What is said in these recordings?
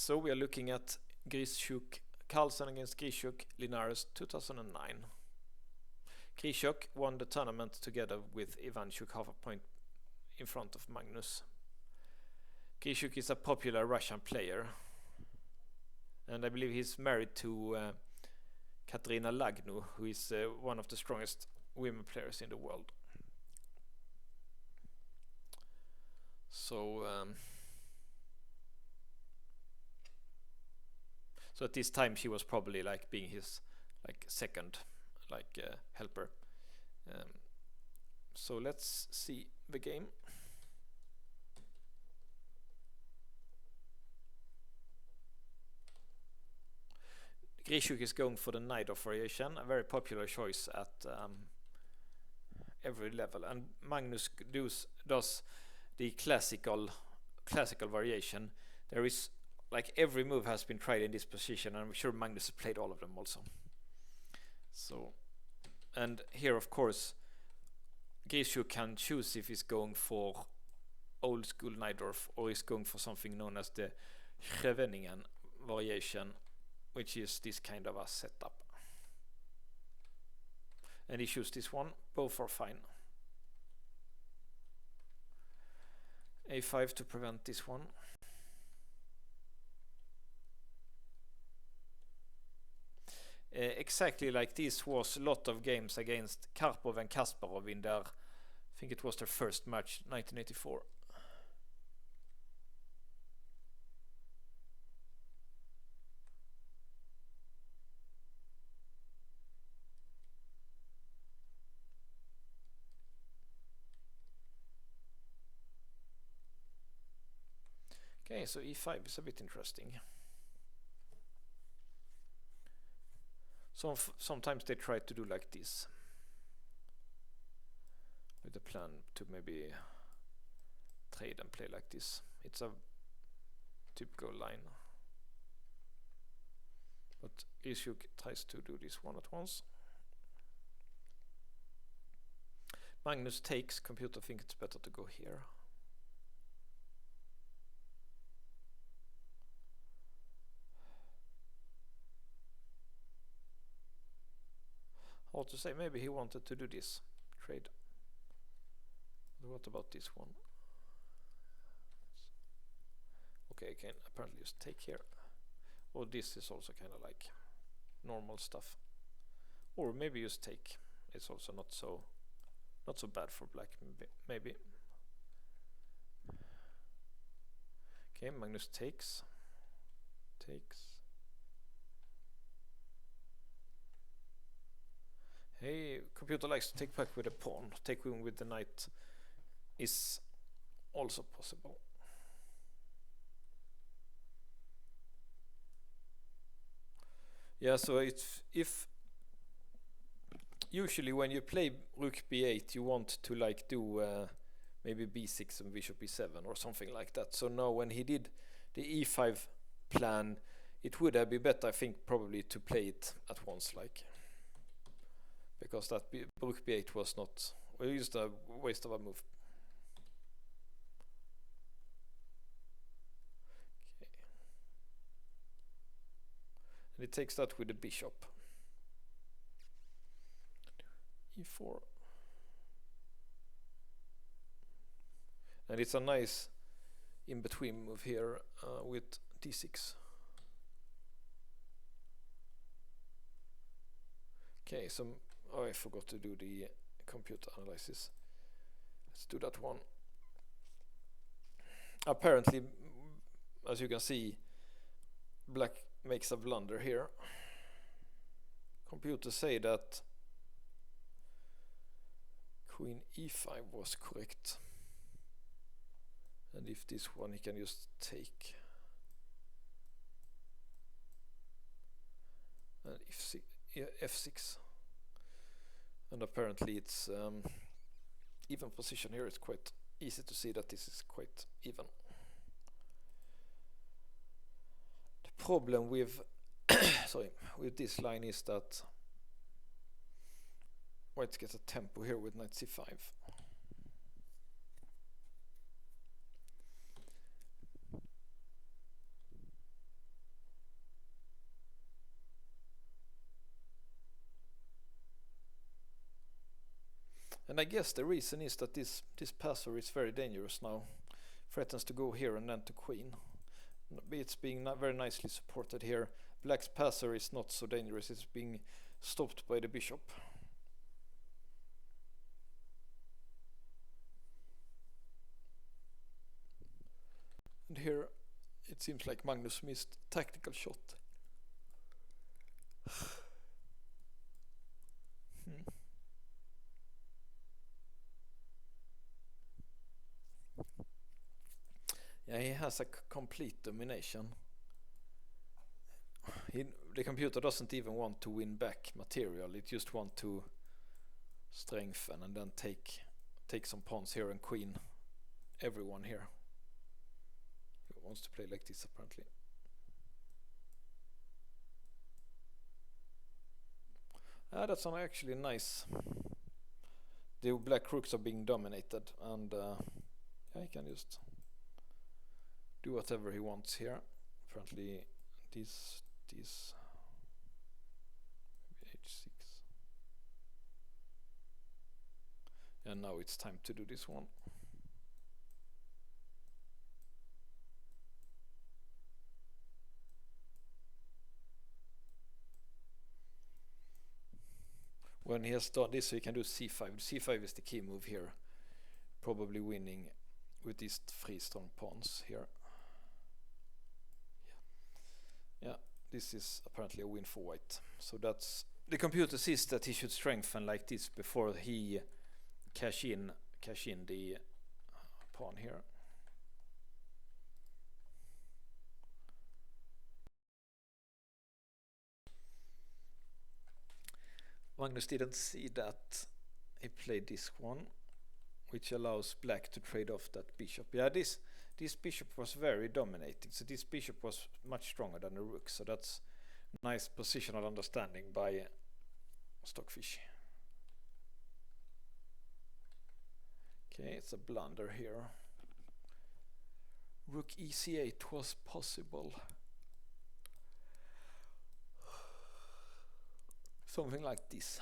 So we are looking at Grischuk, Carlsen against Grischuk, Linares 2009. Grischuk won the tournament together with Ivanchuk, half a point in front of Magnus. Grischuk is a popular Russian player, and I believe he's married to Katerina Lagno, who is one of the strongest women players in the world. So so at this time she was probably like being his like second helper. So let's see the game. Grischuk is going for the knight off variation, a very popular choice at every level, and Magnus does the classical variation. There is like every move has been tried in this position, and I'm sure Magnus has played all of them also. So, and here of course Grischuk can choose if he's going for old school Najdorf or he's going for something known as the Scheveningen variation, which is this kind of a setup. And he chooses this one. Both are fine. A5 to prevent this one. Exactly like this was a lot of games against Karpov and Kasparov in their, I think it was their first match, 1984. Okay, so E5 is a bit interesting. Sometimes they try to do like this, with the plan to maybe trade and play like this. It's a typical line. But Grischuk tries to do this one at once. Magnus takes, computer thinks it's better to go here. Hard to say, maybe he wanted to do this trade. But what about this one? Okay, I can apparently just take here. Or this is also kind of like normal stuff. Or maybe just take. It's also not so bad for black, maybe. Okay, Magnus takes. Hey, computer likes to take back with a pawn. Taking with the knight is also possible. Yeah, so if usually when you play Rook b8 you want to like do maybe b6 and bishop b7 or something like that. So now when he did the e5 plan, it would have been better, I think, probably to play it at once, like, because that Rook b8 was not, well, just a waste of a move. Okay. And it takes that with the bishop. E4. And it's a nice in-between move here with d6. Okay, so I forgot to do the computer analysis. Let's do that one. Apparently, as you can see, black makes a blunder here. Computers say that Queen e5 was correct. And if this one, he can just take. And f6. And apparently it's even position here. It's quite easy to see that this is quite even. The problem with with this line is that white gets a tempo here with knight c5. And I guess the reason is that this passer is very dangerous now. Threatens to go here and then to queen. It's being very nicely supported here. Black's passer is not so dangerous, it's being stopped by the bishop. And here it seems like Magnus missed a tactical shot. Yeah, he has a complete domination. The computer doesn't even want to win back material, it just wants to strengthen and then take some pawns here and queen everyone here. He wants to play like this apparently. That's actually nice. The black rooks are being dominated, and yeah, he can just do whatever he wants here. Apparently this maybe h6. And now it's time to do this one. When he has done this, he can do c5. c5 is the key move here. Probably winning with these 3 strong pawns here. Yeah, this is apparently a win for white. So that's the computer sees that he should strengthen like this before he cash in the pawn here. Magnus didn't see that he played this one, which allows black to trade off that bishop. Yeah, this bishop was very dominating, so this bishop was much stronger than the rook, so that's nice positional understanding by Stockfish. Okay, it's a blunder here. Rook e8 was possible. Something like this.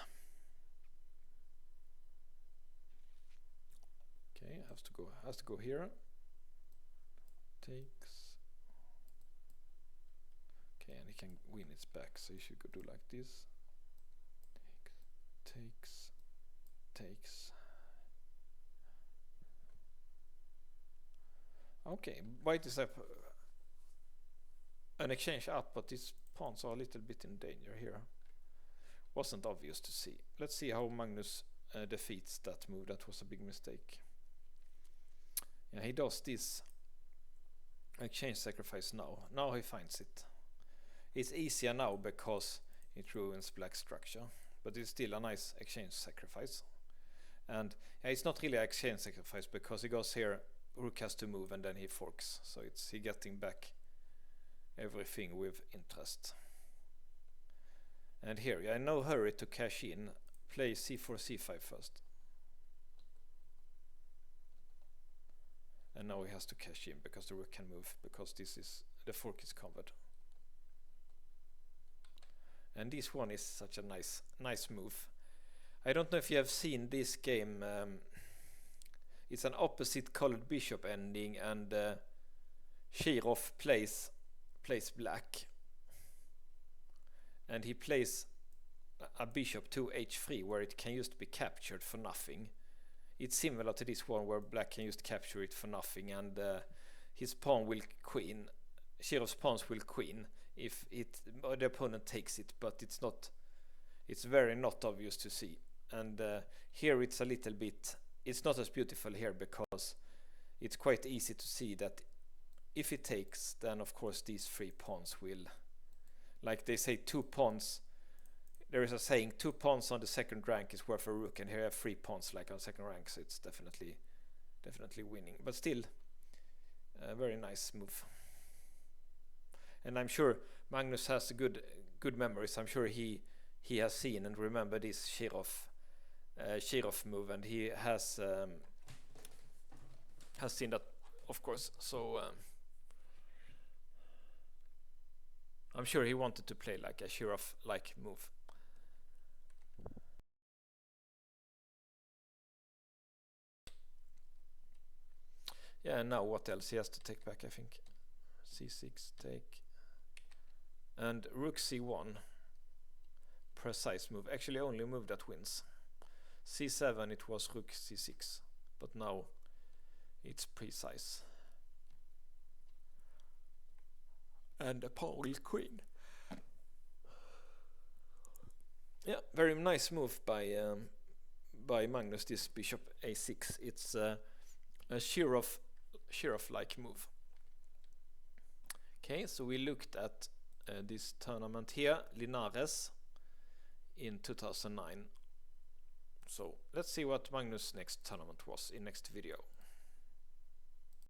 Okay, has to go here. Takes. Okay, and he can win its back, so he should go do like this. Takes. Okay, white is up an exchange up, but these pawns are a little bit in danger here. Wasn't obvious to see. Let's see how Magnus defeats that move. That was a big mistake. Yeah, he does this exchange sacrifice now. Now he finds it. It's easier now because it ruins black structure, but it's still a nice exchange sacrifice. And yeah, it's not really an exchange sacrifice because he goes here, rook has to move, and then he forks. So it's he getting back everything with interest. And here, yeah, no hurry to cash in. Play c4, c5 first. And now he has to cash in because the rook can move, because the fork is covered. And this one is such a nice move. I don't know if you have seen this game. It's an opposite colored bishop ending, and Shirov plays black. And he plays a bishop to h3 where it can just be captured for nothing. It's similar to this one where black can just capture it for nothing, and his pawn will queen. Shirov's pawns will queen if the opponent takes it, but it's very not obvious to see. And here it's a little bit, it's not as beautiful here because it's quite easy to see that if it takes, then of course these 3 pawns will, like they say, 2 pawns. There is a saying, 2 pawns on the second rank is worth a rook, and here I have 3 pawns like on second rank, so it's definitely winning. But still, a very nice move. And I'm sure Magnus has good memories. I'm sure he has seen and remember this Shirov move, and he has seen that, of course. So I'm sure he wanted to play like a Shirov-like move. Yeah, now what else? He has to take back, I think. C6 take. And Rook C1. Precise move. Actually only move that wins. C7 it was Rook C6. But now it's precise. And a pawn with queen. Yeah, very nice move by Magnus, this bishop a6. It's a Shirov-like move. Okay, so we looked at this tournament here, Linares, in 2009. So let's see what Magnus' next tournament was in next video.